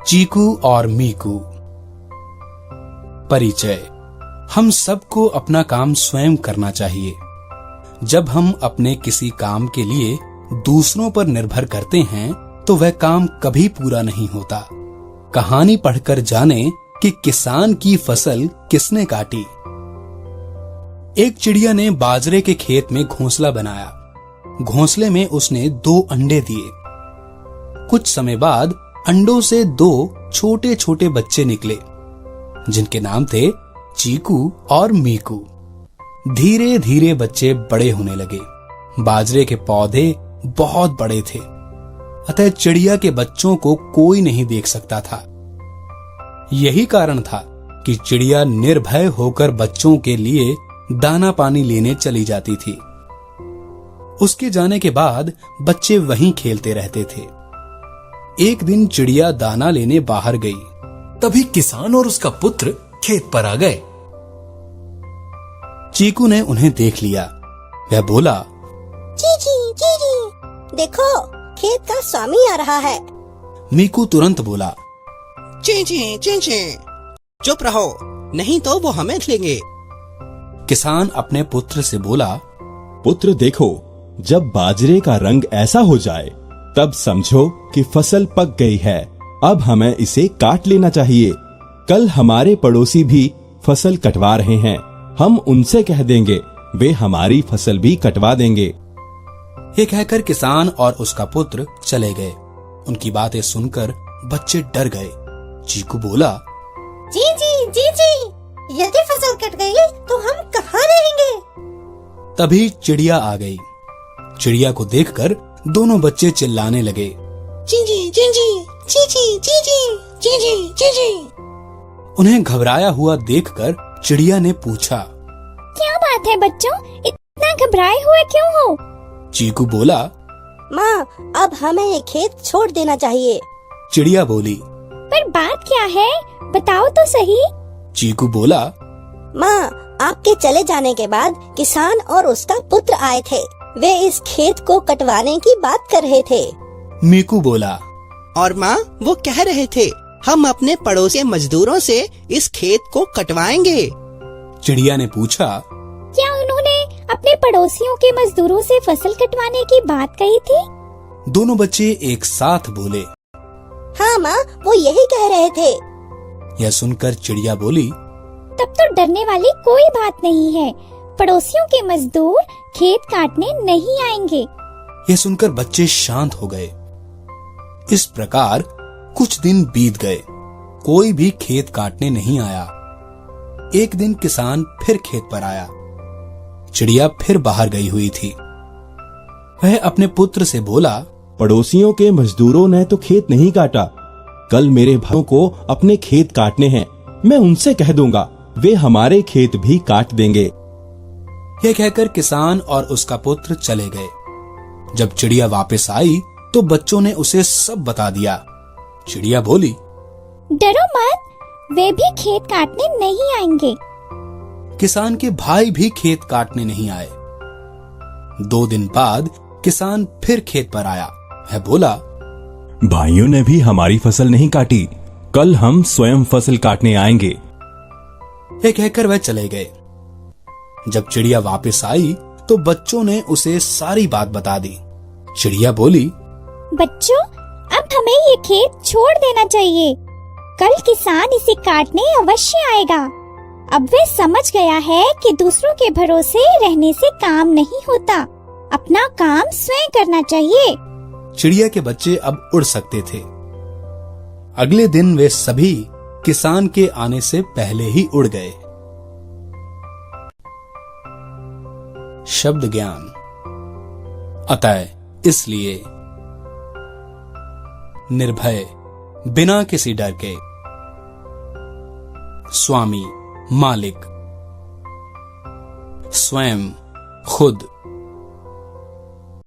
चीकू और मीकू। परिचय। हम सबको अपना काम स्वयं करना चाहिए। जब हम अपने किसी काम के लिए दूसरों पर निर्भर करते हैं तो वह काम कभी पूरा नहीं होता। कहानी पढ़कर जाने कि किसान की फसल किसने काटी। एक चिड़िया ने बाजरे के खेत में घोंसला बनाया। घोंसले में उसने 2 अंडे दिए। कुछ समय बाद अंडों से 2 छोटे छोटे बच्चे निकले, जिनके नाम थे चीकू और मीकू। धीरे धीरे बच्चे बड़े होने लगे। बाजरे के पौधे बहुत बड़े थे, अतः चिड़िया के बच्चों को कोई नहीं देख सकता था। यही कारण था कि चिड़िया निर्भय होकर बच्चों के लिए दाना पानी लेने चली जाती थी। उसके जाने के बाद बच्चे वहीं खेलते रहते थे। एक दिन चिड़िया दाना लेने बाहर गई। तभी किसान और उसका पुत्र खेत पर आ गए। चीकू ने उन्हें देख लिया। वह बोला, जी, देखो खेत का स्वामी आ रहा है। मीकू तुरंत बोला, ची, चुप रहो, नहीं तो वो हमें लेंगे। किसान अपने पुत्र से बोला, पुत्र देखो, जब बाजरे का रंग ऐसा हो जाए तब समझो कि फसल पक गई है। अब हमें इसे काट लेना चाहिए। कल हमारे पड़ोसी भी फसल कटवा रहे हैं, हम उनसे कह देंगे, वे हमारी फसल भी कटवा देंगे। ये कहकर किसान और उसका पुत्र चले गए। उनकी बातें सुनकर बच्चे डर गए। चीकू बोला, जी, यदि फसल कट गई तो हम कहाँ रहेंगे? तभी चिड़िया आ गई। चिड़िया को देखकर दोनों बच्चे चिल्लाने लगे, जी। उन्हें घबराया हुआ देखकर चिड़िया ने पूछा, क्या बात है बच्चों, इतना घबराए हुए क्यों हो? चीकू बोला, माँ, अब हमें ये खेत छोड़ देना चाहिए। चिड़िया बोली, पर बात क्या है, बताओ तो सही। चीकू बोला, माँ, आपके चले जाने के बाद किसान और उसका पुत्र आए थे। वे इस खेत को कटवाने की बात कर रहे थे। मीकू बोला, और माँ, वो कह रहे थे हम अपने पड़ोसी मजदूरों से इस खेत को कटवाएंगे। चिड़िया ने पूछा, क्या उन्होंने अपने पड़ोसियों के मजदूरों से फसल कटवाने की बात कही थी? दोनों बच्चे एक साथ बोले, हाँ माँ, वो यही कह रहे थे। यह सुनकर चिड़िया बोली, तब तो डरने वाली कोई बात नहीं है। पड़ोसियों के मजदूर खेत काटने नहीं आएंगे। यह सुनकर बच्चे शांत हो गए। इस प्रकार कुछ दिन बीत गए। कोई भी खेत काटने नहीं आया। एक दिन किसान फिर खेत पर आया। चिड़िया फिर बाहर गई हुई थी। वह अपने पुत्र से बोला, पड़ोसियों के मजदूरों ने तो खेत नहीं काटा। कल मेरे भाइयों को अपने खेत काटने हैं। मैं उनसे कह दूंगा, वे हमारे खेत भी काट देंगे। यह कहकर किसान और उसका पुत्र चले गए। जब चिड़िया वापस आई तो बच्चों ने उसे सब बता दिया। चिड़िया बोली, डरो मत, वे भी खेत काटने नहीं आएंगे। किसान के भाई भी खेत काटने नहीं आए। 2 दिन बाद किसान फिर खेत पर आया। वह बोला, भाइयों ने भी हमारी फसल नहीं काटी। कल हम स्वयं फसल काटने आएंगे। यह कहकर वह चले गए। जब चिड़िया वापस आई तो बच्चों ने उसे सारी बात बता दी। चिड़िया बोली, बच्चों, अब हमें ये खेत छोड़ देना चाहिए। कल किसान इसे काटने अवश्य आएगा। अब वह समझ गया है कि दूसरों के भरोसे रहने से काम नहीं होता। अपना काम स्वयं करना चाहिए। चिड़िया के बच्चे अब उड़ सकते थे। अगले दिन वे सभी किसान के आने से पहले ही उड़ गए। शब्द ज्ञान। अतः, इसलिए, निर्भय, बिना किसी डर के, स्वामी, मालिक, स्वयं, खुद।